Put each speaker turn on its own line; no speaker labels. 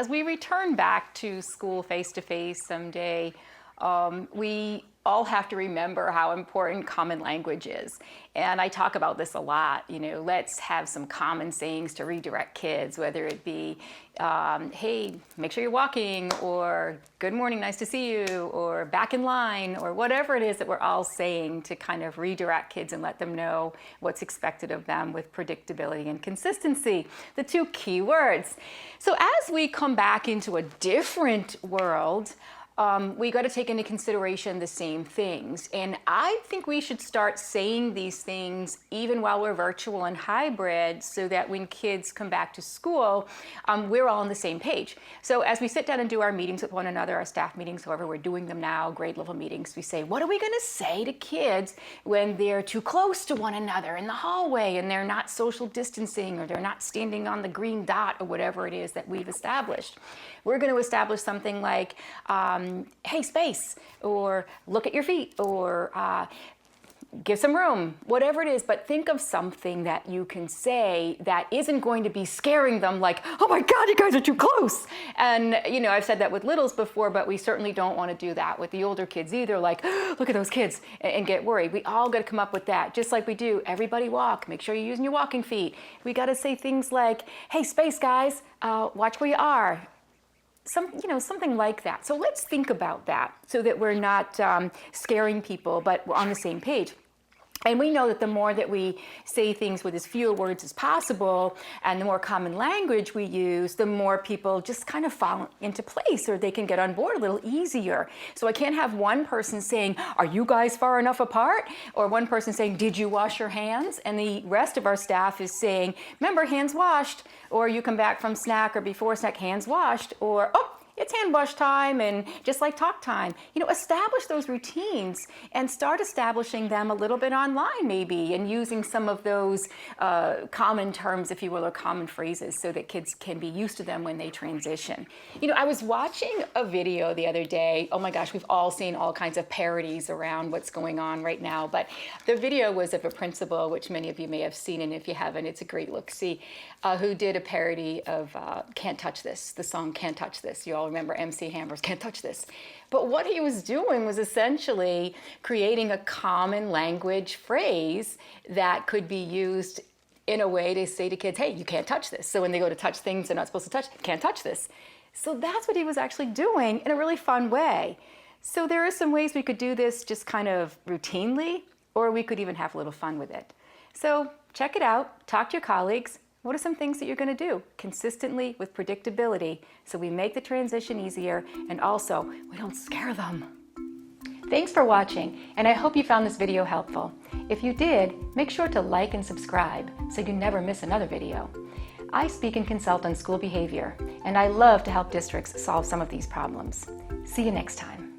as we return back to school face-to-face someday, we all have to remember how important common language is. And I talk about this a lot, let's have some common sayings to redirect kids, whether it be, hey, make sure you're walking, or good morning, nice to see you, or back in line, or whatever it is that we're all saying to kind of redirect kids and let them know what's expected of them with predictability and consistency, the two key words. So as we come back into a different world, we got to take into consideration the same things. And I think we should start saying these things even while we're virtual and hybrid, so that when kids come back to school, we're all on the same page. So as we sit down and do our meetings with one another, our staff meetings, however we're doing them now, grade level meetings, we say, what are we going to say to kids when they're too close to one another in the hallway and they're not social distancing, or they're not standing on the green dot, or whatever it is that we've established? We're going to establish something like, hey, space, or look at your feet, or give some room, whatever it is. But think of something that you can say that isn't going to be scaring them, like, oh my God, you guys are too close. And I've said that with littles before, but we certainly don't want to do that with the older kids either, like, look at those kids, and get worried. We all got to come up with that, just like we do, everybody walk, make sure you're using your walking feet. We got to say things like, hey, space, guys, watch where you are. Something like that. So let's think about that, so that we're not scaring people, but we're on the same page. And we know that the more that we say things with as fewer words as possible, and the more common language we use, the more people just kind of fall into place, or they can get on board a little easier. So I can't have one person saying, are you guys far enough apart? Or one person saying, did you wash your hands? And the rest of our staff is saying, remember, hands washed. Or you come back from snack or before snack, hands washed. Or, oh, it's hand wash time, and just like talk time. Establish those routines and start establishing them a little bit online maybe, and using some of those common terms, if you will, or common phrases, so that kids can be used to them when they transition. I was watching a video the other day. Oh my gosh, we've all seen all kinds of parodies around what's going on right now, but the video was of a principal, which many of you may have seen, and if you haven't, it's a great look-see, who did a parody of Can't Touch This, the song Can't Touch This. You all remember MC Hammer's Can't Touch This. But what he was doing was essentially creating a common language phrase that could be used in a way to say to kids, hey, you can't touch this. So when they go to touch things they're not supposed to touch, can't touch this. So that's what he was actually doing in a really fun way. So there are some ways we could do this just kind of routinely, or we could even have a little fun with it. So check it out, talk to your colleagues. What are some things that you're going to do consistently with predictability, so we make the transition easier, and also we don't scare them? Thanks for watching, and I hope you found this video helpful. If you did, make sure to like and subscribe so you never miss another video. I speak and consult on school behavior, and I love to help districts solve some of these problems. See you next time.